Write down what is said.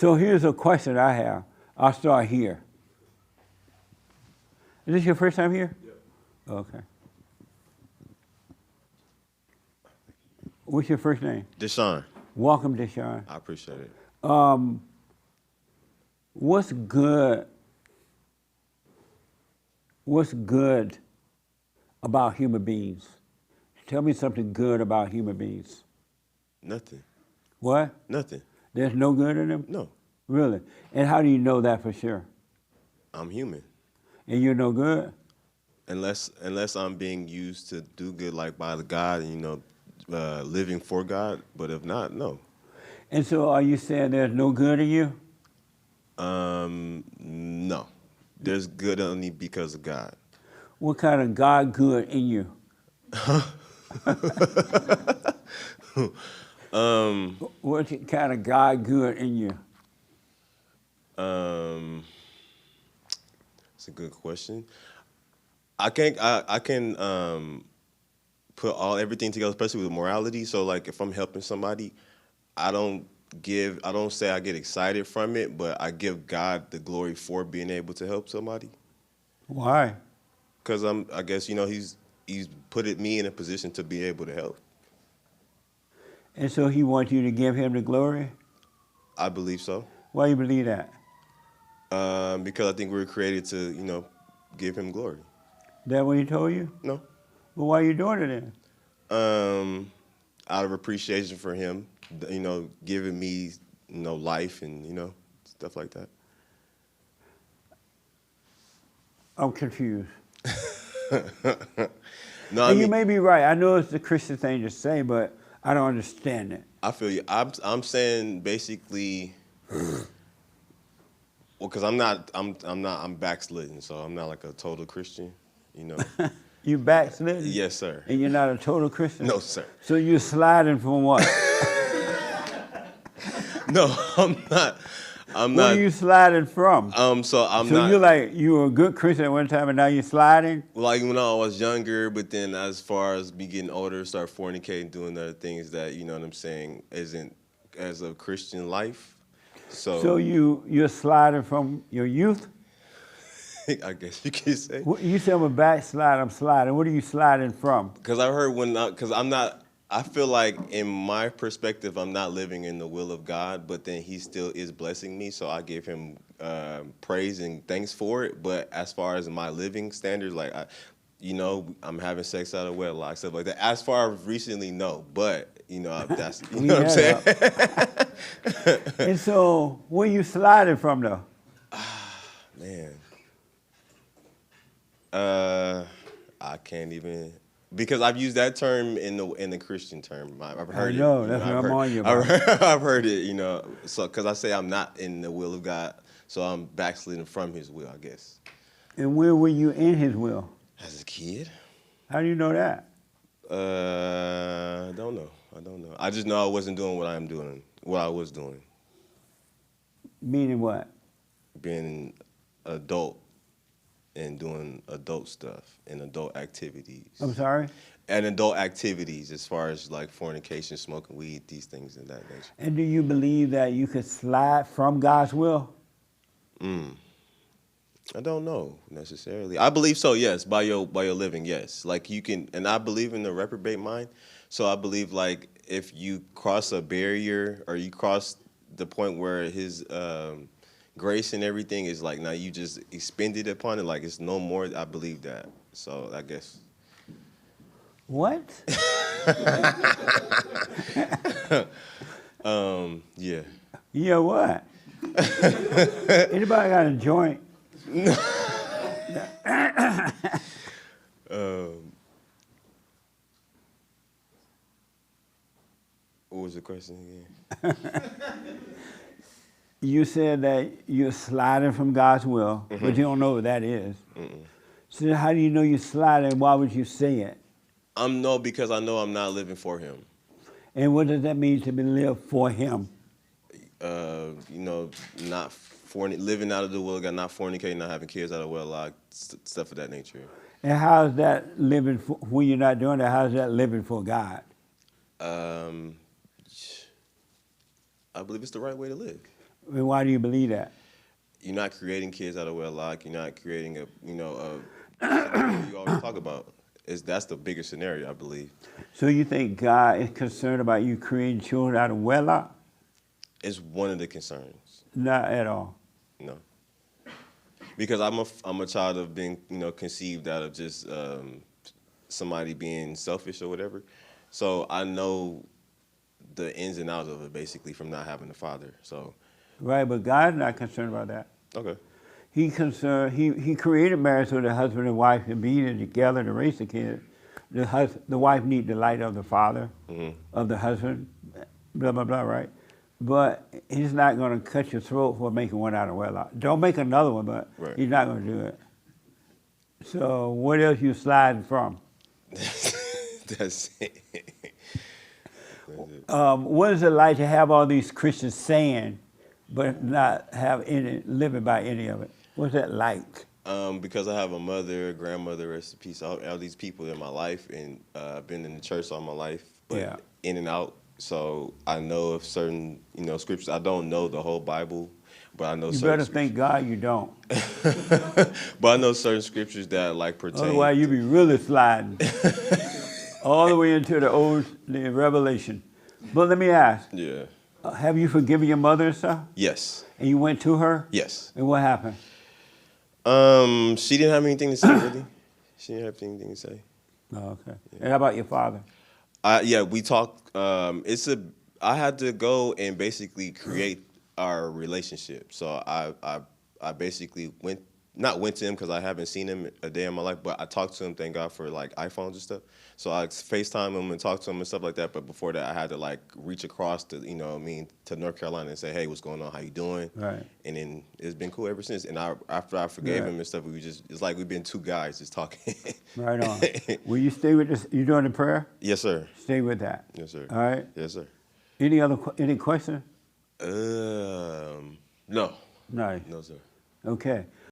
So here's a question I have. I'll start here. Is this your first time here? Yeah. Okay. What's your first name? Deshaun. Welcome, Deshaun. I appreciate it. What's good? What's good about human beings? Tell me something good about human beings. Nothing. What? Nothing. There's no good in them? No. Really? And how do you know that for sure? I'm human. And you're no good? Unless I'm being used to do good, like by the God, and living for God. But if not, no. And so are you saying there's no good in you? No. There's good only because of God. What kind of God good in you? What kind of God good in you? It's a good question. I can put everything together, especially with morality. So like if I'm helping somebody, I don't say I get excited from it, but I give God the glory for being able to help somebody. Why? Because I guess he's put me in a position to be able to help. And so he wants you to give him the glory? I believe so. Why do you believe that? Because I think we were created to, give him glory. That what he told you? No. Well, why are you doing it then? Out of appreciation for him, giving me, life and, stuff like that. I'm confused. No, And you may be right. I know it's the Christian thing to say, but I don't understand it. I feel you. I'm saying basically, well, because I'm backslidden, so I'm not like a total Christian, You backslidden? Yes, sir. And you're not a total Christian? No, sir. So you're sliding from what? No, I'm not. Where are you sliding from? So I'm so not. you were a good Christian at one time and now you're sliding? Like when I was younger, but then as far as me getting older, start fornicating, doing other things that, you know what I'm saying, isn't as a Christian life. So you're sliding from your youth? I guess you could say. You said I'm a backslide, I'm sliding. What are you sliding from? Because I heard I feel like in my perspective, I'm not living in the will of God, but then he still is blessing me. So I give him praise and thanks for it. But as far as my living standards, like, I'm having sex out of wedlock, stuff like that. As far as recently, no. But, that's, you know what I'm saying? And so where you sliding from, though? Man. I can't even, because I've used that term in the Christian term. I've heard I know, that's what I'm on you about. I've heard it, so because I say I'm not in the will of God, so I'm backsliding from his will, I guess. And where were you in his will? As a kid? How do you know that? I don't know. I just know I wasn't doing what I was doing. Meaning what? Being an adult and doing adult stuff and adult activities. I'm sorry? And adult activities as far as like fornication, smoking weed, these things of that nature. And do you believe that you could slide from God's will? I don't know necessarily. I believe so, yes, by your living, yes. Like you can, and I believe in the reprobate mind. So I believe like if you cross a barrier or you cross the point where his grace and everything is like now you just expended upon it, like it's no more. I believe that. So I guess. What? Yeah. Yeah, what? Anybody got a joint? What was the question again? You said that you're sliding from God's will, but you don't know what that is. So how do you know you're sliding? Why would you say it? No, because I know I'm not living for him. And what does that mean to be live for him? Not living out of the will of God, not fornicating, not having kids out of wedlock, stuff of that nature. And how is that living for, when you're not doing that, how is that living for God? I believe it's the right way to live. And why do you believe that? You're not creating kids out of wedlock. You're not creating a scenario you always talk about. That's the bigger scenario, I believe. So you think God is concerned about you creating children out of wedlock? It's one of the concerns. Not at all. No, because I'm a child of being conceived out of just somebody being selfish or whatever. So I know the ins and outs of it basically from not having a father. So Right, but God's not concerned about that. okay. He created marriage so the husband and wife can be together to raise the kids. The wife needs the light of the father, of the husband, blah, blah, blah, right? But he's not going to cut your throat for making one out of wedlock. Don't make another one, but Right. he's not going to do it. So what else you sliding from? That's it. What is it like to have all these Christians saying, but not have any living by any of it? What's that like? Because I have a mother, a grandmother, rest in peace, all these people in my life, and I've been in the church all my life, but Yeah. in and out. So I know of certain, scriptures. I don't know the whole Bible, but I know You certain better thank God you don't. but I know certain scriptures that like pertain. Otherwise, you be really sliding all the way into the Revelation. But let me ask, Yeah. have you forgiven your mother and stuff? Yes. And you went to her? Yes. And what happened? She didn't have anything to say, really. She didn't have anything to say. Oh, okay. And how about your father? Yeah, we talked. I had to go and basically create our relationship. So I basically not went to him because I haven't seen him a day in my life, but I talked to him. Thank God for like iPhones and stuff. So I FaceTime him and talk to him and stuff like that. But before that, I had to like reach across to to North Carolina and say, hey, what's going on? How you doing? Right. And then it's been cool ever since. And after I forgave him and stuff, it's like we've been two guys just talking. Right on. Will you stay with this? You doing the prayer? Yes, sir. Stay with that. Yes, sir. All right. Yes, sir. Any questions? No. No. No, sir. Okay.